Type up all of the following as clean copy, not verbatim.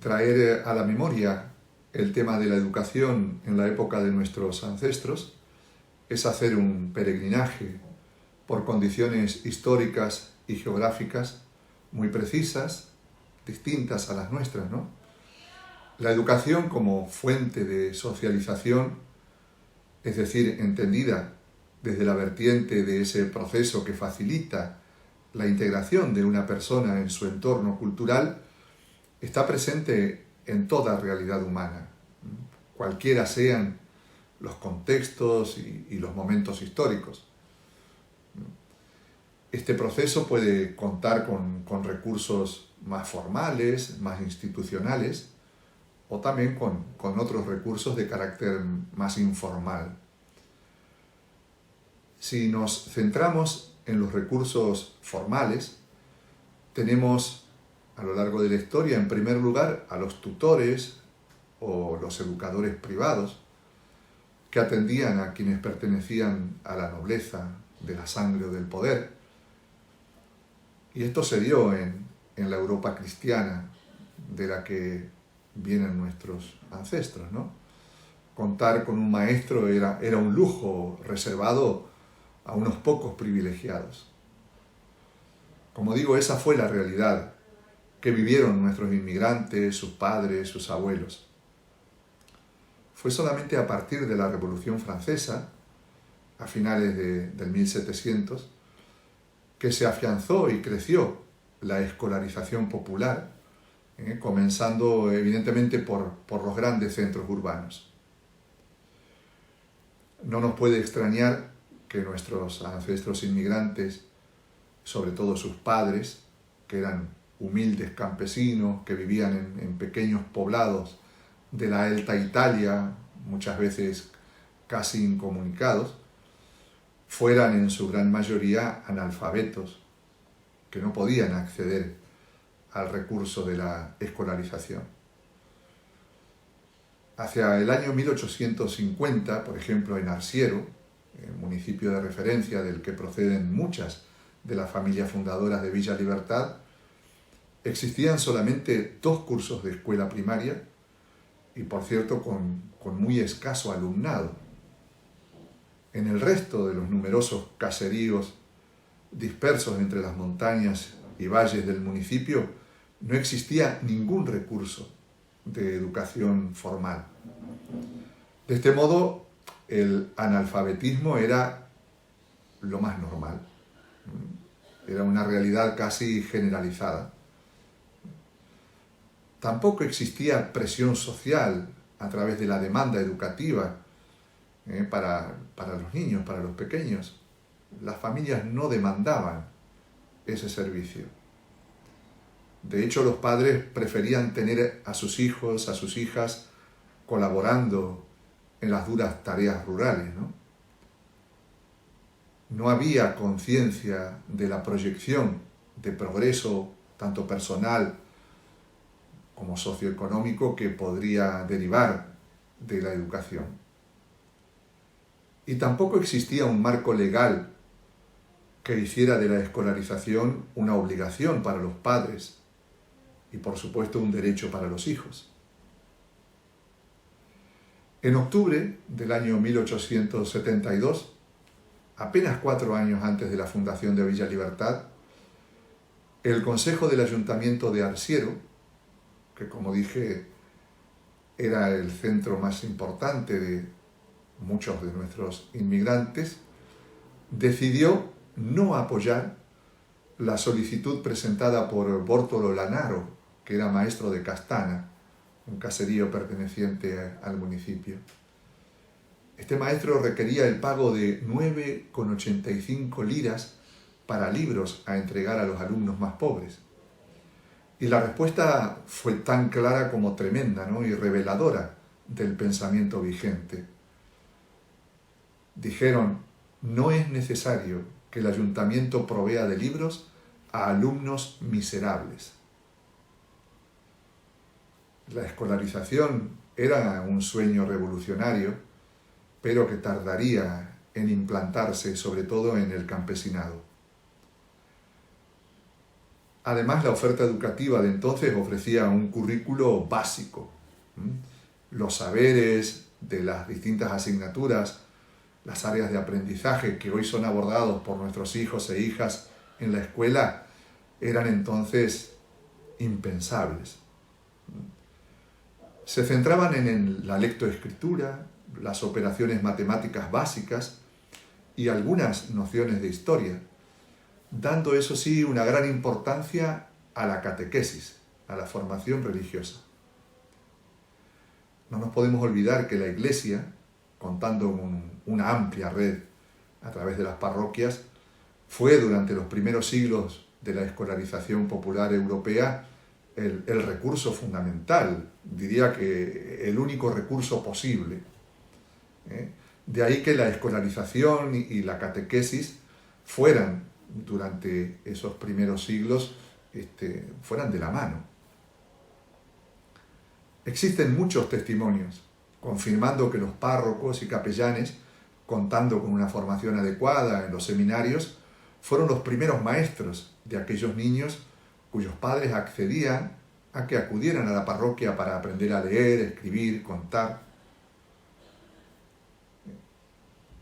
traer a la memoria el tema de la educación en la época de nuestros ancestros es hacer un peregrinaje por condiciones históricas y geográficas muy precisas, distintas a las nuestras, ¿no? La educación como fuente de socialización, es decir, entendida desde la vertiente de ese proceso que facilita la integración de una persona en su entorno cultural, está presente en toda realidad humana, cualquiera sean los contextos y los momentos históricos. Este proceso puede contar con recursos más formales, más institucionales, o también con otros recursos de carácter más informal. Si nos centramos en los recursos formales, tenemos a lo largo de la historia, en primer lugar, a los tutores o los educadores privados que atendían a quienes pertenecían a la nobleza de la sangre o del poder. Y esto se dio en la Europa cristiana de la que vienen nuestros ancestros, ¿no? Contar con un maestro era un lujo reservado a unos pocos privilegiados. Como digo, esa fue la realidad que vivieron nuestros inmigrantes, sus padres, sus abuelos. Fue solamente a partir de la Revolución Francesa, a finales del 1700, que se afianzó y creció la escolarización popular, comenzando evidentemente por los grandes centros urbanos. No nos puede extrañar que nuestros ancestros inmigrantes, sobre todo sus padres, que eran humildes campesinos, que vivían en pequeños poblados de la Alta Italia, muchas veces casi incomunicados, fueran en su gran mayoría analfabetos, que no podían acceder al recurso de la escolarización. Hacia el año 1850, por ejemplo, en Arsiero, el municipio de referencia del que proceden muchas de las familias fundadoras de Villa Libertad, existían solamente 2 cursos de escuela primaria y, por cierto, con muy escaso alumnado. En el resto de los numerosos caseríos dispersos entre las montañas y valles del municipio no existía ningún recurso de educación formal. De este modo, el analfabetismo era lo más normal. Era una realidad casi generalizada. Tampoco existía presión social a través de la demanda educativa para los niños, para los pequeños. Las familias no demandaban ese servicio. De hecho, los padres preferían tener a sus hijos, a sus hijas, colaborando en las duras tareas rurales, ¿no? No había conciencia de la proyección de progreso, tanto personal como socioeconómico, que podría derivar de la educación. Y tampoco existía un marco legal que hiciera de la escolarización una obligación para los padres y, por supuesto, un derecho para los hijos. En octubre del año 1872, apenas 4 años antes de la fundación de Villa Libertad, el Consejo del Ayuntamiento de Arsiero, que como dije era el centro más importante de muchos de nuestros inmigrantes, decidió no apoyar la solicitud presentada por Bortolo Lanaro, que era maestro de Castana, un caserío perteneciente al municipio. Este maestro requería el pago de 9,85 liras para libros a entregar a los alumnos más pobres. Y la respuesta fue tan clara como tremenda, ¿no? Y reveladora del pensamiento vigente. Dijeron: no es necesario que el ayuntamiento provea de libros a alumnos miserables. La escolarización era un sueño revolucionario, pero que tardaría en implantarse, sobre todo en el campesinado. Además, la oferta educativa de entonces ofrecía un currículo básico. Los saberes de las distintas asignaturas, las áreas de aprendizaje que hoy son abordados por nuestros hijos e hijas en la escuela, eran entonces impensables. Se centraban en la lectoescritura, las operaciones matemáticas básicas y algunas nociones de historia, dando eso sí una gran importancia a la catequesis, a la formación religiosa. No nos podemos olvidar que la Iglesia, contando con una amplia red a través de las parroquias, fue durante los primeros siglos de la escolarización popular europea el recurso fundamental, diría que el único recurso posible. De ahí que la escolarización y la catequesis fueran, durante esos primeros siglos, fueran de la mano. Existen muchos testimonios confirmando que los párrocos y capellanes, contando con una formación adecuada en los seminarios, fueron los primeros maestros de aquellos niños cuyos padres accedían a que acudieran a la parroquia para aprender a leer, escribir, contar.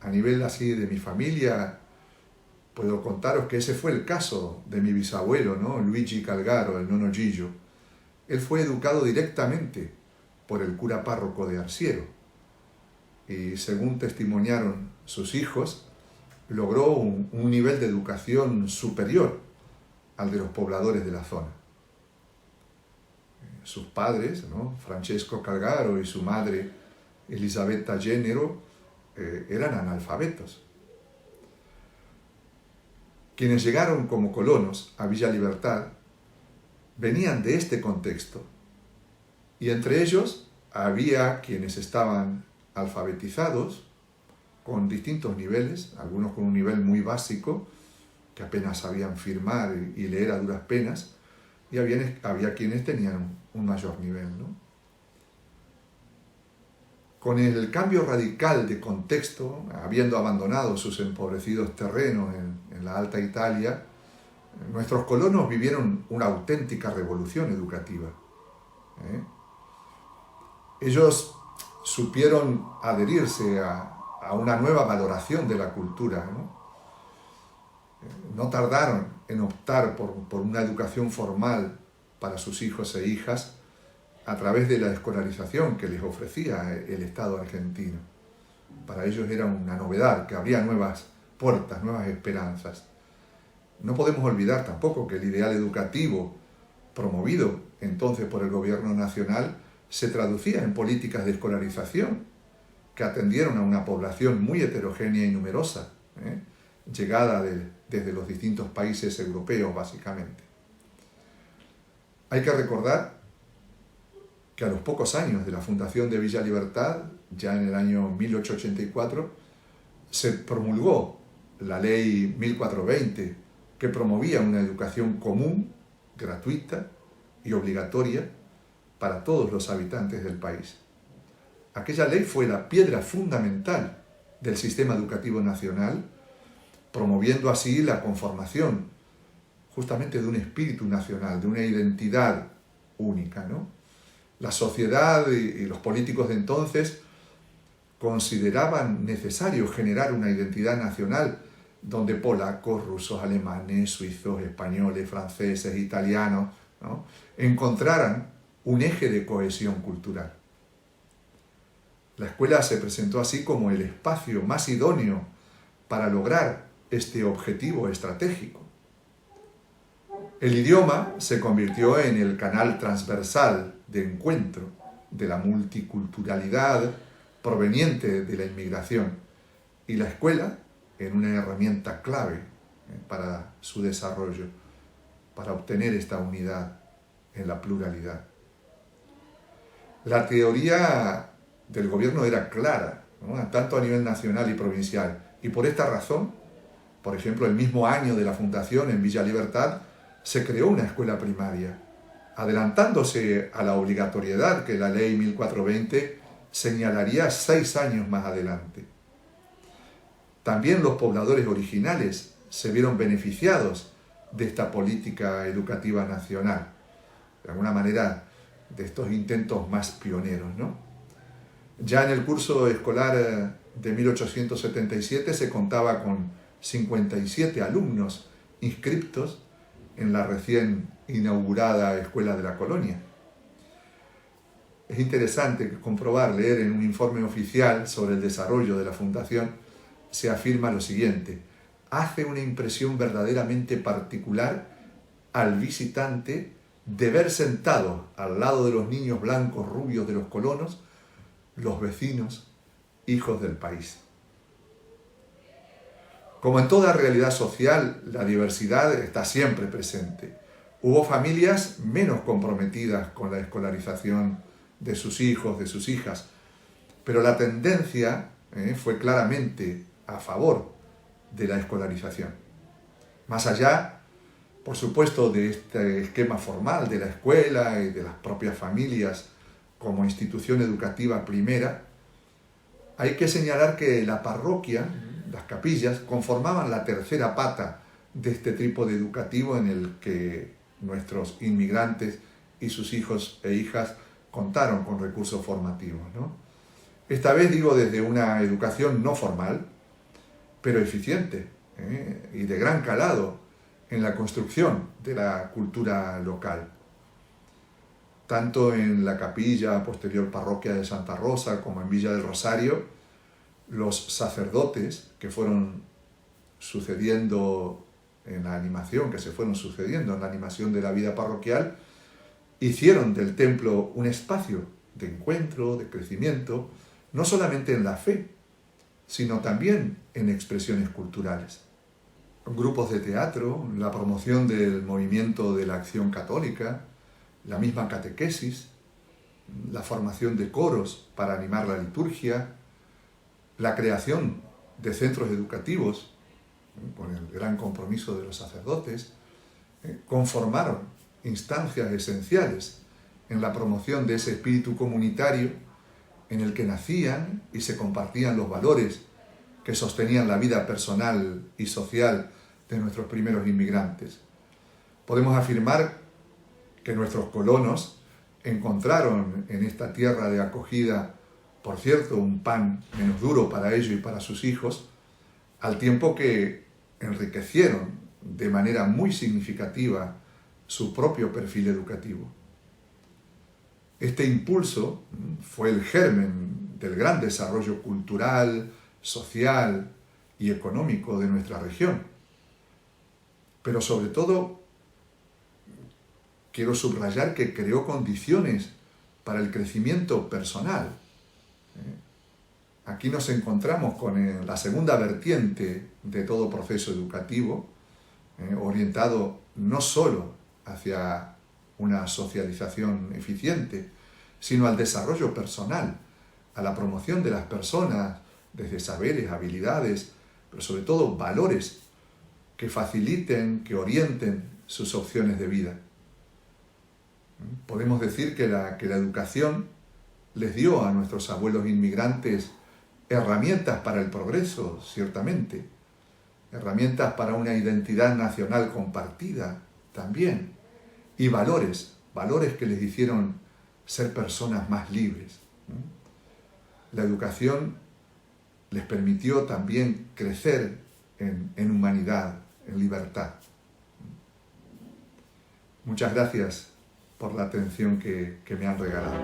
A nivel así de mi familia, puedo contaros que ese fue el caso de mi bisabuelo, ¿no? Luigi Calgaro, el nono Gillo. Él fue educado directamente por el cura párroco de Arciero y, según testimoniaron sus hijos, logró un nivel de educación superior al de los pobladores de la zona. Sus padres, ¿no? Francesco Calgaro y su madre Elisabetta Género, eran analfabetos. Quienes llegaron como colonos a Villa Libertad venían de este contexto, y entre ellos había quienes estaban alfabetizados con distintos niveles, algunos con un nivel muy básico, que apenas sabían firmar y leer a duras penas, y había quienes tenían un mayor nivel, ¿no? Con el cambio radical de contexto, habiendo abandonado sus empobrecidos terrenos en la Alta Italia, nuestros colonos vivieron una auténtica revolución educativa. Ellos supieron adherirse a una nueva valoración de la cultura, ¿no? No tardaron en optar por una educación formal para sus hijos e hijas a través de la escolarización que les ofrecía el Estado argentino. Para ellos era una novedad, que abría nuevas puertas, nuevas esperanzas. No podemos olvidar tampoco que el ideal educativo promovido entonces por el gobierno nacional se traducía en políticas de escolarización que atendieron a una población muy heterogénea y numerosa, llegada desde los distintos países europeos básicamente. Hay que recordar que a los pocos años de la fundación de Villa Libertad, ya en el año 1884, se promulgó la ley 1420, que promovía una educación común, gratuita y obligatoria para todos los habitantes del país. Aquella ley fue la piedra fundamental del sistema educativo nacional, promoviendo así la conformación justamente de un espíritu nacional, de una identidad única, ¿no? La sociedad y los políticos de entonces consideraban necesario generar una identidad nacional donde polacos, rusos, alemanes, suizos, españoles, franceses, italianos, ¿no?, encontraran un eje de cohesión cultural. La escuela se presentó así como el espacio más idóneo para lograr este objetivo estratégico. El idioma se convirtió en el canal transversal de encuentro de la multiculturalidad proveniente de la inmigración, y la escuela en una herramienta clave para su desarrollo, para obtener esta unidad en la pluralidad. La teoría del gobierno era clara, ¿no?, tanto a nivel nacional y provincial, y por esta razón, por ejemplo, el mismo año de la fundación en Villa Libertad, se creó una escuela primaria, adelantándose a la obligatoriedad que la ley 1420 señalaría 6 años más adelante. También los pobladores originales se vieron beneficiados de esta política educativa nacional, de alguna manera de estos intentos más pioneros, ¿no? Ya en el curso escolar de 1877 se contaba con 57 alumnos inscriptos en la recién inaugurada Escuela de la Colonia. Es interesante comprobar, leer en un informe oficial sobre el desarrollo de la fundación, se afirma lo siguiente: hace una impresión verdaderamente particular al visitante de ver sentados al lado de los niños blancos rubios de los colonos, los vecinos, hijos del país. Como en toda realidad social, la diversidad está siempre presente. Hubo familias menos comprometidas con la escolarización de sus hijos, de sus hijas, pero la tendencia fue claramente a favor de la escolarización. Más allá, por supuesto, de este esquema formal de la escuela y de las propias familias como institución educativa primera, hay que señalar que la parroquia, las capillas, conformaban la tercera pata de este trípode educativo en el que nuestros inmigrantes y sus hijos e hijas contaron con recursos formativos, ¿no? Esta vez digo desde una educación no formal, pero eficiente y de gran calado en la construcción de la cultura local. Tanto en la capilla posterior parroquia de Santa Rosa como en Villa del Rosario, los sacerdotes que fueron sucediendo en la animación, que se fueron sucediendo en la animación de la vida parroquial, hicieron del templo un espacio de encuentro, de crecimiento, no solamente en la fe, sino también en expresiones culturales. Grupos de teatro, la promoción del movimiento de la acción católica, la misma catequesis, la formación de coros para animar la liturgia, la creación de centros educativos, con el gran compromiso de los sacerdotes, conformaron instancias esenciales en la promoción de ese espíritu comunitario en el que nacían y se compartían los valores que sostenían la vida personal y social de nuestros primeros inmigrantes. Podemos afirmar que nuestros colonos encontraron en esta tierra de acogida, por cierto, un pan menos duro para ellos y para sus hijos, al tiempo que enriquecieron de manera muy significativa su propio perfil educativo. Este impulso fue el germen del gran desarrollo cultural, social y económico de nuestra región. Pero sobre todo, quiero subrayar que creó condiciones para el crecimiento personal. Aquí nos encontramos con la segunda vertiente de todo proceso educativo, orientado no solo hacia una socialización eficiente, sino al desarrollo personal, a la promoción de las personas desde saberes, habilidades, pero sobre todo valores que faciliten, que orienten sus opciones de vida. Podemos decir que la educación les dio a nuestros abuelos inmigrantes herramientas para el progreso, ciertamente, herramientas para una identidad nacional compartida también, y valores que les hicieron ser personas más libres. La educación les permitió también crecer en humanidad, en libertad. Muchas gracias por la atención que me han regalado.